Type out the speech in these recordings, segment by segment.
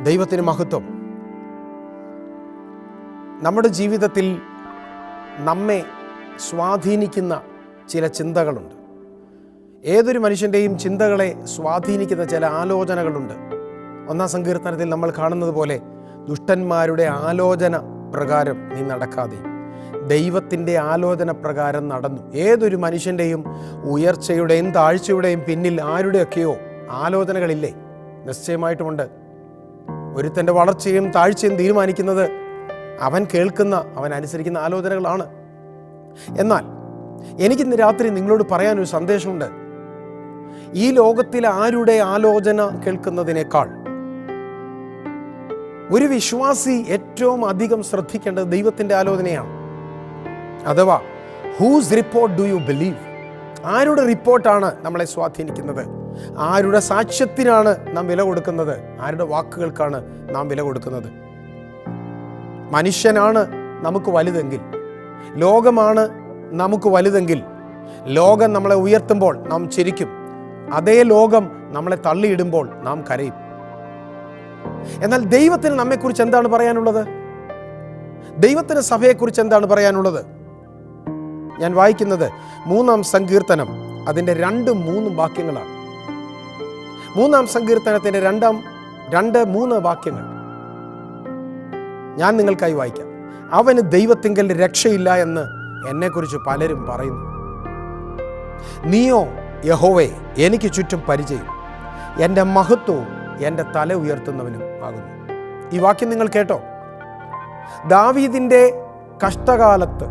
ദൈവത്തിന് മഹത്വം. നമ്മുടെ ജീവിതത്തിൽ നമ്മെ സ്വാധീനിക്കുന്ന ചില ചിന്തകളുണ്ട്. ഏതൊരു മനുഷ്യൻ്റെയും ചിന്തകളെ സ്വാധീനിക്കുന്ന ചില ആലോചനകളുണ്ട്. 1-ാം സങ്കീർത്തനത്തിൽ നമ്മൾ കാണുന്നത് പോലെ, ദുഷ്ടന്മാരുടെ ആലോചന പ്രകാരം നീ നടക്കാതെ ദൈവത്തിൻ്റെ ആലോചന പ്രകാരം നടന്നു. ഏതൊരു മനുഷ്യൻ്റെയും ഉയർച്ചയുടെയും താഴ്ചയുടെയും പിന്നിൽ ആരുടെയൊക്കെയോ ആലോചനകളില്ലേ? നിശ്ചയമായിട്ടുമുണ്ട്. ഒരുത്തൻ്റെ വളർച്ചയും താഴ്ചയും തീരുമാനിക്കുന്നത് അവൻ കേൾക്കുന്ന, അവൻ അനുസരിക്കുന്ന ആലോചനകളാണ്. എന്നാൽ എനിക്കിന്ന് രാത്രി നിങ്ങളോട് പറയാനൊരു സന്ദേശമുണ്ട്. ഈ ലോകത്തിൽ ആരുടെ ആലോചന കേൾക്കുന്നതിനേക്കാൾ ഒരു വിശ്വാസി ഏറ്റവും അധികം ശ്രദ്ധിക്കേണ്ടത് ദൈവത്തിൻ്റെ ആലോചനയാണ്. അഥവാ whose report do you believe? ആരുടെ റിപ്പോർട്ടാണ് നമ്മളെ സ്വാധീനിക്കുന്നത്? ആരുടെ സാക്ഷ്യത്തിനാണ് നാം വില കൊടുക്കുന്നത്? ആരുടെ വാക്കുകൾക്കാണ് നാം വില കൊടുക്കുന്നത്? മനുഷ്യനാണ് നമുക്ക് വലുതെങ്കിൽ, ലോകമാണ് നമുക്ക് വലുതെങ്കിൽ, ലോകം നമ്മളെ ഉയർത്തുമ്പോൾ നാം ചിരിക്കും. അതേ ലോകം നമ്മളെ തള്ളിയിടുമ്പോൾ നാം കരയും. എന്നാൽ ദൈവത്തിന് നമ്മെക്കുറിച്ച് എന്താണ് പറയാനുള്ളത്? ദൈവത്തിന് സഭയെക്കുറിച്ച് എന്താണ് പറയാനുള്ളത്? ഞാൻ വായിക്കുന്നത് 3-ാം സങ്കീർത്തനം, അതിൻ്റെ 2-3 വാക്യങ്ങളാണ്. 3-ാം സങ്കീർത്തനത്തിൻ്റെ 2-3 വാക്യങ്ങൾ ഞാൻ നിങ്ങൾക്കായി വായിക്കാം. അവന് ദൈവത്തിങ്കൽ രക്ഷയില്ല എന്ന് എന്നെക്കുറിച്ച് പലരും പറയുന്നു. നീയോ യഹോവേ എനിക്ക് ചുറ്റും പരിചയം, എൻ്റെ മഹത്വവും എൻ്റെ തല ഉയർത്തുന്നവനും ആകുന്നു. ഈ വാക്യം നിങ്ങൾ കേട്ടോ? ദാവീദിൻ്റെ കഷ്ടകാലത്ത്,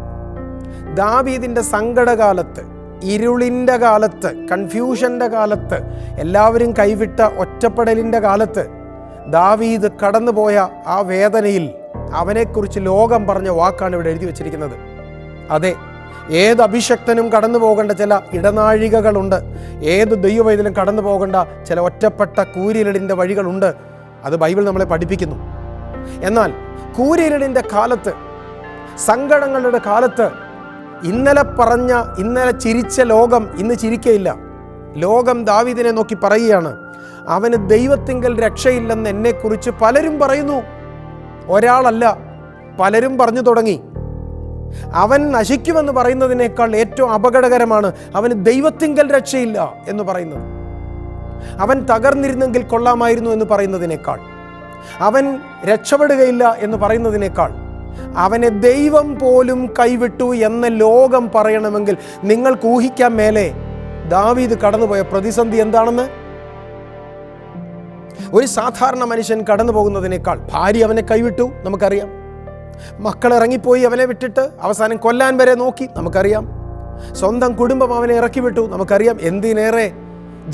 ദാവീദിൻ്റെ സങ്കടകാലത്ത്, ഇരുളിൻ്റെ കാലത്ത്, കൺഫ്യൂഷൻ്റെ കാലത്ത്, എല്ലാവരും കൈവിട്ട ഒറ്റപ്പെടലിൻ്റെ കാലത്ത് ദാവീദ് കടന്നുപോയ ആ വേദനയിൽ അവനെക്കുറിച്ച് ലോകം പറഞ്ഞ വാക്കാണ് ഇവിടെ എഴുതി വച്ചിരിക്കുന്നത്. അതെ, ഏത് അഭിഷക്തനും കടന്നു പോകേണ്ട ചില ഇടനാഴികകളുണ്ട്. ഏത് ദൈവവൈദ്യനും കടന്നു പോകേണ്ട ചില ഒറ്റപ്പെട്ട കൂരിരുളിൻ്റെ വഴികളുണ്ട്. അത് ബൈബിൾ നമ്മളെ പഠിപ്പിക്കുന്നു. എന്നാൽ കൂരിരുളിൻ്റെ കാലത്ത്, സങ്കടങ്ങളുടെ കാലത്ത്, ഇന്നലെ ചിരിച്ച ലോകം ഇന്ന് ചിരിക്കയില്ല. ലോകം ദാവീദിനെ നോക്കി പറയുകയാണ്, അവന് ദൈവത്തിങ്കൽ രക്ഷയില്ലെന്ന് എന്നെക്കുറിച്ച് പലരും പറയുന്നു. ഒരാളല്ല, പലരും പറഞ്ഞു തുടങ്ങി. അവൻ നശിക്കുമെന്ന് പറയുന്നതിനേക്കാൾ ഏറ്റവും അപകടകരമാണ് അവന് ദൈവത്തിങ്കൽ രക്ഷയില്ല എന്ന് പറയുന്നത്. അവൻ തകർന്നിരുന്നെങ്കിൽ കൊള്ളാമായിരുന്നു എന്ന് പറയുന്നതിനേക്കാൾ, അവൻ രക്ഷപ്പെടുകയില്ല എന്ന് പറയുന്നതിനേക്കാൾ, അവനെ ദൈവം പോലും കൈവിട്ടു എന്ന് ലോകം പറയണമെങ്കിൽ നിങ്ങൾക്ക് ഊഹിക്കാൻ മേലെ ദാവീദ് കടന്നുപോയ പ്രതിസന്ധി എന്താണെന്ന്. ഒരു സാധാരണ മനുഷ്യൻ കടന്നു പോകുന്നതിനേക്കാൾ, ഭാര്യ അവനെ കൈവിട്ടു, നമുക്കറിയാം. മക്കൾ ഇറങ്ങിപ്പോയി അവനെ വിട്ടിട്ട് അവസാനം കൊല്ലാൻ വരെ നോക്കി, നമുക്കറിയാം. സ്വന്തം കുടുംബം അവനെ ഇറക്കി വിട്ടു, നമുക്കറിയാം. എന്തിനേറെ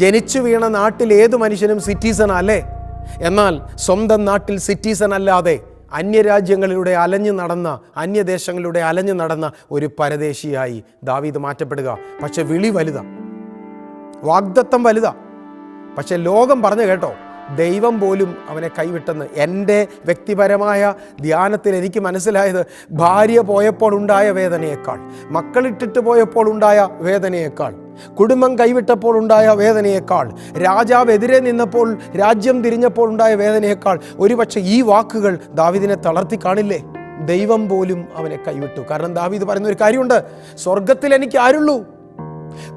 ജനിച്ചു വീണ നാട്ടിൽ ഏതു മനുഷ്യനും സിറ്റിസൺ അല്ലേ? എന്നാൽ സ്വന്തം നാട്ടിൽ സിറ്റിസൺ അല്ലാതെ അന്യരാജ്യങ്ങളിലൂടെ അന്യദേശങ്ങളിലൂടെ അലഞ്ഞു നടന്ന ഒരു പരദേശിയായി ദാവീദ് മാറ്റപ്പെടുക. പക്ഷെ വിളി വലുതാ, വാഗ്ദത്തം വലുതാ. പക്ഷെ ലോകം പറഞ്ഞു കേട്ടോ, ദൈവം പോലും അവനെ കൈവിട്ടെന്ന്. എൻ്റെ വ്യക്തിപരമായ ധ്യാനത്തിൽ എനിക്ക് മനസ്സിലായത്, ഭാര്യ പോയപ്പോൾ ഉണ്ടായ വേദനയേക്കാൾ, മക്കളിട്ടിട്ട് പോയപ്പോൾ ഉണ്ടായ വേദനയേക്കാൾ, കുടുംബം കൈവിട്ടപ്പോൾ ഉണ്ടായ വേദനയേക്കാൾ, രാജാവ് എതിരെ നിന്നപ്പോൾ, രാജ്യം തിരിഞ്ഞപ്പോൾ ഉണ്ടായ വേദനയേക്കാൾ ഒരുപക്ഷെ ഈ വാക്കുകൾ ദാവീദിനെ തളർത്തി കാണില്ലേ? ദൈവം പോലും അവനെ കൈവിട്ടു. കാരണം ദാവീദ് പറയുന്ന ഒരു കാര്യമുണ്ട്, സ്വർഗത്തിൽ എനിക്ക് ആരുള്ളൂ,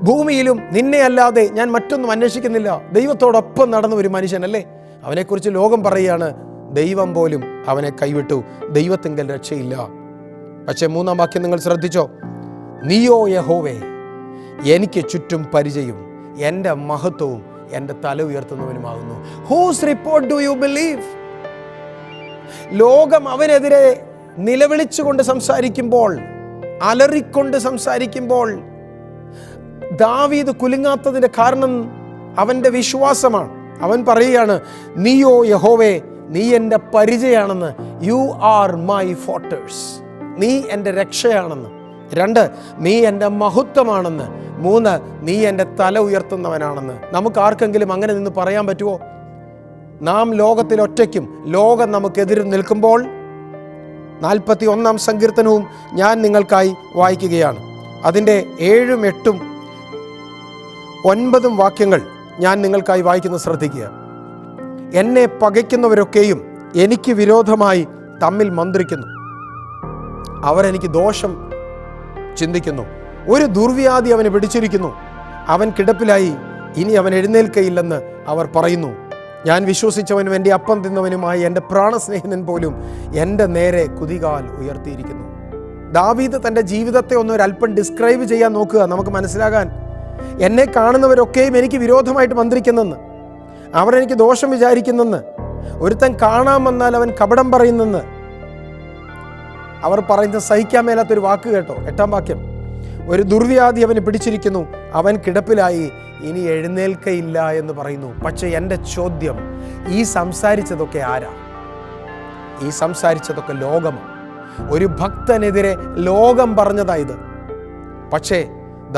ഭൂമിയിലും നിന്നെ അല്ലാതെ ഞാൻ മറ്റൊന്നും അന്വേഷിക്കുന്നില്ല. ദൈവത്തോടൊപ്പം നടന്ന ഒരു മനുഷ്യനല്ലേ? അവനെക്കുറിച്ച് ലോകം പറയുകയാണ്, ദൈവം പോലും അവനെ കൈവിട്ടു, ദൈവത്തിങ്കൽ രക്ഷയില്ല. പക്ഷേ 3-ാം വാക്യം നിങ്ങൾ ശ്രദ്ധിച്ചോ? നീയോ യഹോവേ എനിക്ക് ചുറ്റും പരിചയം, എൻ്റെ മഹത്വവും എൻ്റെ തല ഉയർത്തുന്നവനുമാകുന്നു. Whose report do you believe? ലോകം അവനെതിരെ നിലവിളിച്ചുകൊണ്ട് സംസാരിക്കുമ്പോൾ, അലറിക്കൊണ്ട് സംസാരിക്കുമ്പോൾ, ദാവീദ് കുലുങ്ങാത്തതിൻ്റെ കാരണം അവൻ്റെ വിശ്വാസമാണ്. അവൻ പറയുകയാണ്, നീയോ യഹോവേ നീ എൻ്റെ പരിചയാണെന്ന്. You are my fortress. നീ എൻ്റെ രക്ഷയാണെന്ന്. 2, നീ എൻ്റെ മഹത്വമാണെന്ന്. 3, നീ എൻ്റെ തല ഉയർത്തുന്നവനാണെന്ന്. നമുക്ക് ആർക്കെങ്കിലും അങ്ങനെ നിന്ന് പറയാൻ പറ്റുമോ? നാം ലോകത്തിൽ ഒറ്റയ്ക്കും ലോകം നമുക്കെതിരെ നിൽക്കുമ്പോൾ 41-ാം സങ്കീർത്തനവും ഞാൻ നിങ്ങൾക്കായി വായിക്കുകയാണ്. അതിൻ്റെ 7, 8, 9 വാക്യങ്ങൾ ഞാൻ നിങ്ങൾക്കായി വായിക്കുന്നത് ശ്രദ്ധിക്കുക. എന്നെ പകയ്ക്കുന്നവരൊക്കെയും എനിക്ക് വിരോധമായി തമ്മിൽ മന്ത്രിക്കുന്നു. അവർ എനിക്ക് ദോഷം ചിന്തിക്കുന്നു. ഒരു ദുർവ്യാധി അവനെ പിടിച്ചിരിക്കുന്നു. അവൻ കിടപ്പിലായി, ഇനി അവൻ എഴുന്നേൽക്കയില്ലെന്ന് അവർ പറയുന്നു. ഞാൻ വിശ്വസിച്ചവനും എൻ്റെ അപ്പം തിന്നവനുമായി എൻ്റെ പ്രാണസ്നേഹിതൻ പോലും എൻ്റെ നേരെ കുതികാൽ ഉയർത്തിയിരിക്കുന്നു. ദാവീദ് തൻ്റെ ജീവിതത്തെ ഒരല്പം ഡിസ്ക്രൈബ് ചെയ്യാൻ നോക്കുക, നമുക്ക് മനസ്സിലാകാൻ. എന്നെ കാണുന്നവരൊക്കെയും എനിക്ക് വിരോധമായിട്ട് മന്ത്രിക്കുന്നെന്ന്, അവർ എനിക്ക് ദോഷം വിചാരിക്കുന്നെന്ന്, ഒരുത്തൻ കാണാൻ വന്നാൽ അവൻ കപടം പറയുന്നെന്ന് അവർ പറയുന്ന സഹിക്കാൻ മേലാത്തൊരു വാക്ക് കേട്ടോ. 8-ാം വാക്യം, ഒരു ദുർവ്യാധി അവന് പിടിച്ചിരിക്കുന്നു, അവൻ കിടപ്പിലായി, ഇനി എഴുന്നേൽക്കയില്ല എന്ന് പറയുന്നു. പക്ഷെ എൻ്റെ ചോദ്യം, ഈ സംസാരിച്ചതൊക്കെ ആരാ? ഈ സംസാരിച്ചതൊക്കെ ലോകമാണ്. ഒരു ഭക്തനെതിരെ ലോകം പറഞ്ഞതായത്. പക്ഷേ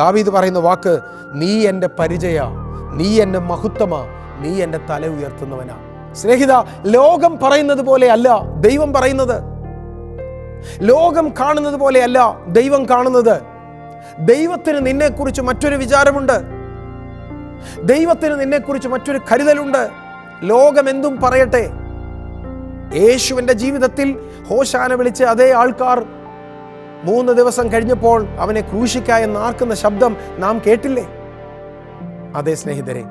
ദാവീദ് പറയുന്ന വാക്ക്, നീ എൻ്റെ പരിചയ, നീ എൻ്റെ മഹത്വമാ, നീ എൻ്റെ തല ഉയർത്തുന്നവനാ. സ്നേഹിത, ലോകം പറയുന്നത് പോലെ അല്ല ദൈവം പറയുന്നത്. ലോകം കാണുന്നത് പോലെയല്ല ദൈവം കാണുന്നത്. ദൈവത്തിന് നിന്നെക്കുറിച്ച് മറ്റൊരു വിചാരമുണ്ട്. ദൈവത്തിന് നിന്നെക്കുറിച്ച് മറ്റൊരു കരുതലുണ്ട്. ലോകം എന്തും പറയട്ടെ. യേശുവിൻ്റെ ജീവിതത്തിൽ ഹോശാന വിളിച്ച് അതേ ആൾക്കാർ 3 ദിവസം കഴിഞ്ഞപ്പോൾ അവനെ ക്രൂശിക്കായി നാർക്കുന്ന ശബ്ദം നാം കേട്ടില്ലേ? അതേ സ്നേഹിതരെ,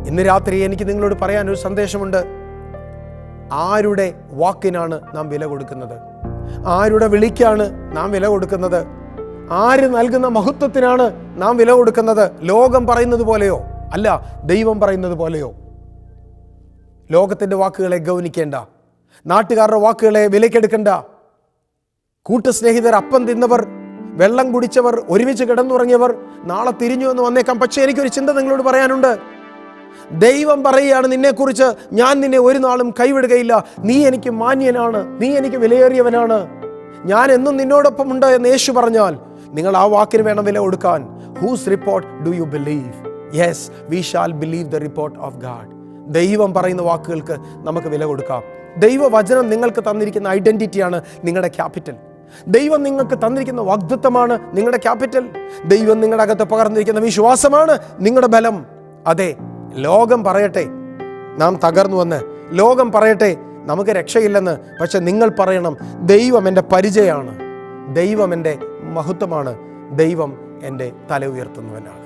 ഇന്ന് രാത്രി എനിക്ക് നിങ്ങളോട് പറയാനൊരു സന്ദേശമുണ്ട്. ആരുടെ വാക്കിനാണ് നാം വില കൊടുക്കുന്നത്? ആരുടെ വിളിക്കാണ് നാം വില കൊടുക്കുന്നത്? ആര് നൽകുന്ന മഹത്വത്തിനാണ് നാം വില കൊടുക്കുന്നത്? ലോകം പറയുന്നത് പോലെയോ അല്ല ദൈവം പറയുന്നത് പോലെയോ? ലോകത്തിൻ്റെ വാക്കുകളെ ഗൗനിക്കേണ്ട, നാട്ടുകാരുടെ വാക്കുകളെ വിലക്കെടുക്കണ്ട. കൂട്ടുസ്നേഹിതർ, അപ്പം തിന്നവർ, വെള്ളം കുടിച്ചവർ, ഒരുമിച്ച് കിടന്നുറങ്ങിയവർ നാളെ തിരിഞ്ഞു എന്ന് വന്നേക്കാം. പക്ഷേ എനിക്കൊരു ചിന്ത നിങ്ങളോട് പറയാനുണ്ട്. ദൈവം പറയുകയാണ് നിന്നെക്കുറിച്ച്, ഞാൻ നിന്നെ ഒരു നാളും കൈവിടുകയില്ല, നീ എനിക്ക് മാന്യനാണ്, നീ എനിക്ക് വിലയേറിയവനാണ്, ഞാൻ എന്നും നിന്നോടൊപ്പം ഉണ്ട് എന്ന് യേശു പറഞ്ഞാൽ നിങ്ങൾ ആ വാക്കിന് വേണം വില കൊടുക്കാൻ. Whose report do you believe? Yes, we shall believe the report of God. ദൈവം പറയുന്ന വാക്കുകൾക്ക് നമുക്ക് വില കൊടുക്കാം. ദൈവവചനം നിങ്ങൾക്ക് തന്നിരിക്കുന്ന ഐഡന്റിറ്റിയാണ് നിങ്ങളുടെ ക്യാപിറ്റൽ. ദൈവം നിങ്ങൾക്ക് തന്നിരിക്കുന്ന വാഗ്ദത്തമാണ് നിങ്ങളുടെ ക്യാപിറ്റൽ. ദൈവം നിങ്ങളുടെ അകത്ത് പകർന്നിരിക്കുന്ന വിശ്വാസമാണ് നിങ്ങളുടെ ബലം. അതെ, ലോകം പറയട്ടെ നാം തകർന്നുവെന്ന്, ലോകം പറയട്ടെ നമുക്ക് രക്ഷയില്ലെന്ന്, പക്ഷെ നിങ്ങൾ പറയണം, ദൈവം എൻ്റെ പരിചയമാണ്, ദൈവം എൻ്റെ മഹത്വമാണ്, ദൈവം എൻ്റെ തല ഉയർത്തുന്നവനാണ്.